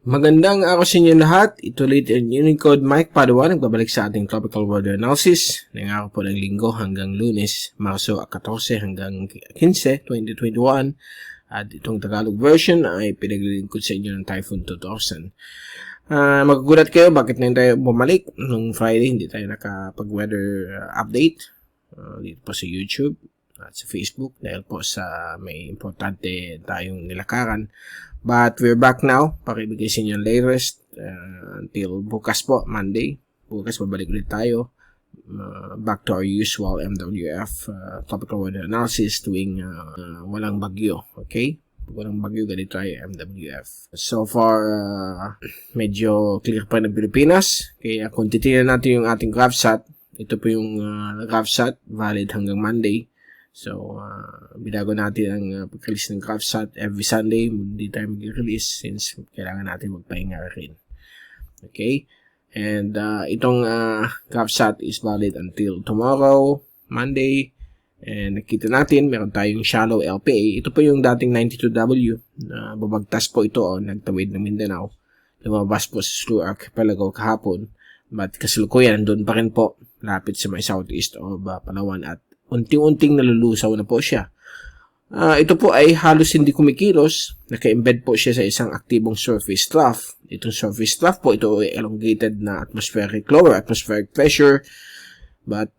Magandang araw sa inyo lahat. Ito ulit ang Unicode Mike Padawan, nagbabalik sa ating Tropical Weather Analysis ng araw po ng Linggo hanggang Lunes, Marso 14 hanggang 15, 2021. At itong Tagalog version ay pinaglilingkod sa inyo ng Typhoon 2000. Magugulat kayo bakit na tayo bumalik. Nung Friday hindi tayo nakapag-weather update dito po sa YouTube at sa Facebook dahil po sa may importante tayong nilakaran. But we're back now. Pakibigay sa inyo yung latest until bukas po, Monday. Bukas babalik ulit tayo. Back to our usual MWF Tropical Weather Analysis tuwing walang bagyo. Okay? Pag walang bagyo, ganito ay MWF. So far, medyo clear pa ng Pilipinas. Kaya kung titignan natin yung ating GraphSat, ito po yung GraphSat, valid hanggang Monday. So, binago natin ang pag-release ng GraphSat every Sunday. Hindi tayo mag-release since kailangan natin magpahinga rin. Okay? And itong GraphSat is valid until tomorrow, Monday. And nakita natin, meron tayong shallow LPA. Ito po yung dating 92W. Babagtas po ito nagtawid ng Mindanao. Lumabas po sa Sulu Archipelago kahapon. But kasalukuyan, doon pa rin po, lapit sa may southeast of Palawan at unting-unting nalulusaw na po siya. Ito po ay halos hindi kumikilos. Naka-embed po siya sa isang aktibong surface trough. Itong surface trough po, ito ay elongated na lower atmospheric pressure. But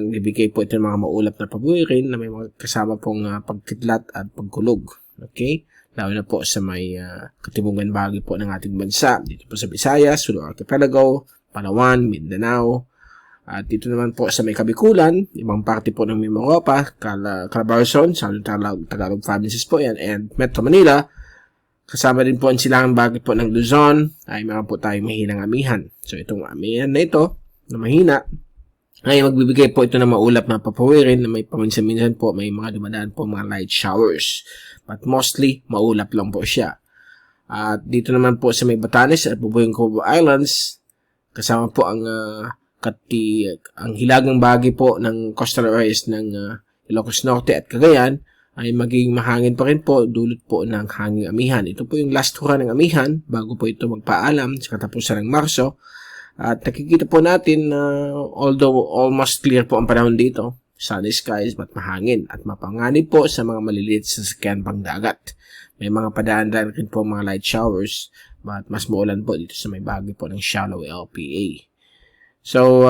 nabigay po ito ng mga maulap na pabuwirin na may mga kasama pong pagkidlat at pagkulog. Okay? Lalo na po sa may katimungan bahagi po ng ating bansa. Dito po sa Visayas, Sulu Archipelago, Palawan, Mindanao. At dito naman po sa may Kabikulan, ibang parte po ng Mimaropa, Calabarzon, Tagalog provinces po yan, and Metro Manila. Kasama din po ang silangang bahagi po ng Luzon, ay meron po tayong mahinang amihan. So itong amihan na ito, na mahina, ay magbibigay po ito ng maulap na papawirin na may paminsan-minsan po, may mga dumadaan po mga light showers. But mostly, maulap lang po siya. At dito naman po sa may Batanes at Bubuyong Cove Islands, kasama po ang hilagang bahagi po ng coastal areas ng Ilocos Norte at Cagayan ay magiging mahangin pa rin po dulot po ng hanging amihan. Ito po yung last hura ng amihan bago po ito magpaalam sa katapusan ng Marso. At nakikita po natin although almost clear po ang panahon dito, sunny skies but mahangin at mapanganib po sa mga maliliit sa sasakyan pang dagat. May mga padaan-daan rin po mga light showers but mas maulan po dito sa may bahagi po ng shallow LPA. So,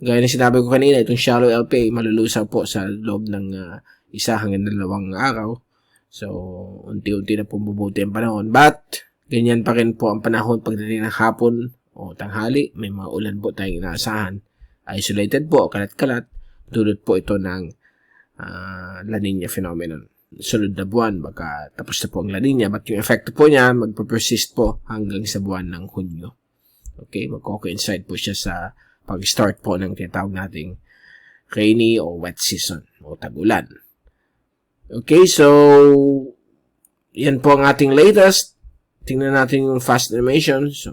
gaya na sinabi ko kanina, itong shallow LPA malulusaw po sa loob ng 1 hanggang 2 araw. So, unti-unti na po mabubuti ang panahon. But, ganyan pa rin po ang panahon pagdating ng hapon o tanghali. May mga ulan po tayong inaasahan. Isolated po, kalat-kalat. Dulot po ito ng La Nina phenomenon. Sunod na buwan, baka tapos na po ang La Nina. But yung effect po niya, magpa-persist po hanggang sa buwan ng Hunyo. Okay, magko-coincide po siya sa pag-start po ng tinatawag nating rainy o wet season o tag-ulan. Okay, so yan po ang ating latest. Tingnan natin yung fast animation. So,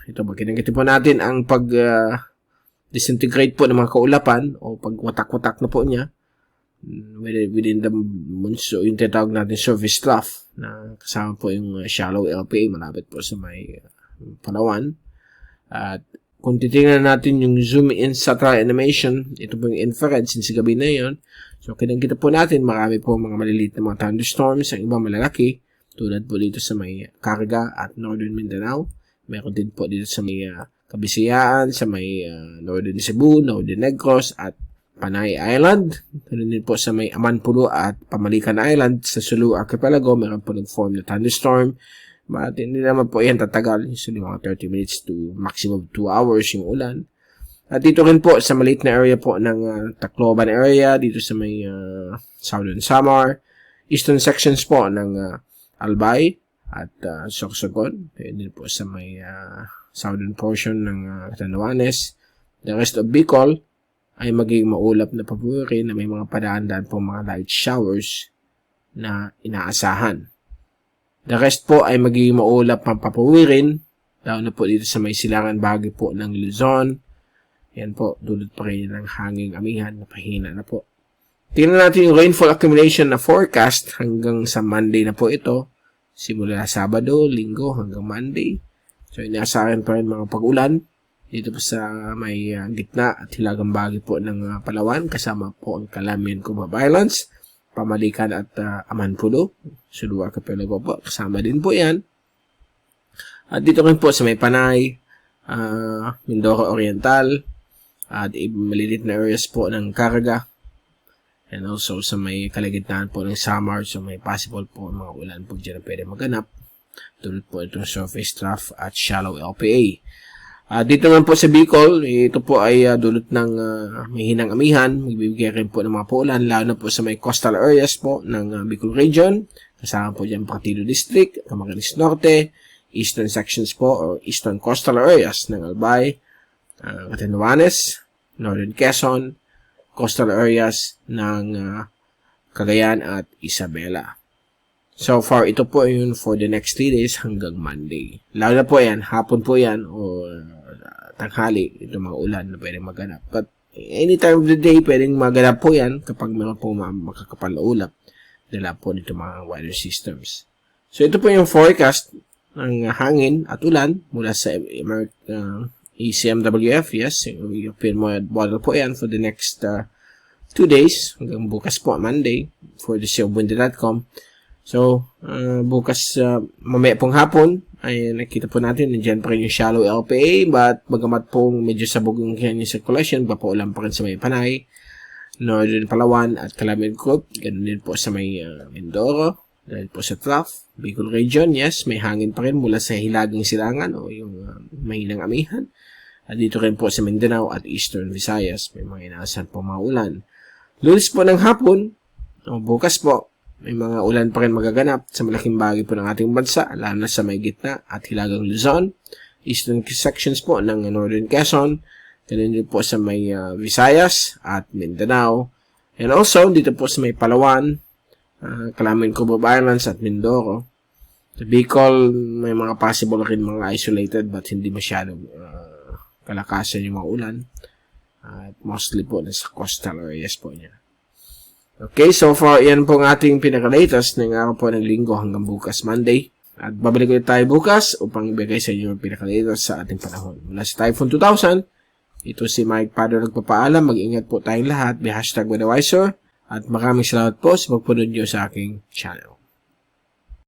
ito ba, kinagiti po natin ang pag-disintegrate po ng mga kaulapan o pag-watak-watak na po niya within the months. So, yung tinatawag natin surface trough na kasama po yung shallow LPA malapit po sa may Palawan. At kung titingnan natin yung zoom in satellite animation, ito po yung infrared since gabi na yun. So, kinagkita po natin, marami po mga maliliit na mga thunderstorms, ang ibang malalaki, tulad po dito sa may Caraga at Northern Mindanao. Meron din po dito sa may Kabisayaan, sa may Northern Cebu, Northern Negros, at Panay Island. Meron din po sa may Amanpulo at Pamalican Island, sa Sulu Archipelago, meron po nag-form na thunderstorm. But hindi naman po yan tatagal. Usually mga 30 minutes to maximum 2 hours yung ulan. At dito rin po sa maliit na area po ng Tacloban area, dito sa may Southern Samar, eastern sections po ng Albay at Sorsogon. Din po sa may southern portion ng Catanduanes. The rest of Bicol ay magiging maulap na pabuwiri na may mga padaan-daan po mga light showers na inaasahan. The rest po ay magiging maulap ang papawirin, lalo na po dito sa may silangan bahagi po ng Luzon. Yan po, dulot pa rin ng hanging amihan na pahina na po. Tingnan natin yung rainfall accumulation na forecast hanggang sa Monday na po ito. simula Sabado, Linggo hanggang Monday. So inaasahan pa rin mga pag-ulan dito po sa may gitna at hilagang bahagi po ng Palawan, kasama po ang Calamian Cubao Islands, Pamalican at Amanpulo, Suluwa, Capelago po, kasama din po yan. At dito rin po sa may Panay, Mindoro Oriental, at malilit na areas po ng Caraga, and also sa may kalagitnaan po ng Samar, so may possible po mga ulan po dyan na pwede maganap, tulad po itong surface trough at shallow LPA. Dito naman po sa Bicol, ito po ay dulot ng mahinang amihan. Magbibigay rin po ng mga paulan, lalo na po sa may coastal areas po ng Bicol region. Kasama po dyan Partido District, Camarines Norte, eastern sections po or eastern coastal areas ng Albay, Catanduanes, Northern Quezon, coastal areas ng Cagayan at Isabela. So far, ito po yun for the next 3 days hanggang Monday. Lalo na po yan, hapon po yan o tanghali, ito mga ulan na pwedeng maganap. But any time of the day, pwedeng maganap po yan kapag meron po makakapal na ulap. Dala po dito mga weather systems. So ito po yung forecast ng hangin at ulan mula sa ECMWF. Yes, European model po yan for the next 2 days hanggang bukas po, Monday, for the seobunde.com. So, bukas, mamaya pong hapon, ay nakita po natin, nandiyan pa rin yung shallow LPA, but bagamat pong medyo sabog yung kanyang circulation, papaulan pa rin sa may Panay, Northern Palawan at Calamian Group, ganun din po sa may Mindoro, dahil po sa trough, Bicol region, yes, may hangin pa rin mula sa hilagang silangan o yung mahinang amihan. At dito rin po sa Mindanao at Eastern Visayas, may mga inaasahan po mga ulan. Lunes po ng hapon, o bukas po, may mga ulan pa rin magaganap sa malaking bahagi po ng ating bansa, lalo na sa may gitna at hilagang Luzon, eastern sections po ng Northern Quezon, ganun din po sa may Visayas at Mindanao, and also dito po sa may Palawan, Calamian Cubao Islands at Mindoro. Sa Bicol, may mga possible rin mga isolated but hindi masyadong kalakasan yung mga ulan, at mostly po nasa coastal areas po niya. Okay, so far, yan po ang ating pinaka-latest ng araw po ng Linggo hanggang bukas, Monday. At babalik ulit tayo bukas upang ibigay sa inyo ang pinaka-latest sa ating panahon. Mula sa Typhoon 2000, ito si Mike Pado nagpapaalam. Mag-ingat po tayong lahat. Be #WeatherWiser. At maraming salamat po sa pagpunod nyo sa aking channel.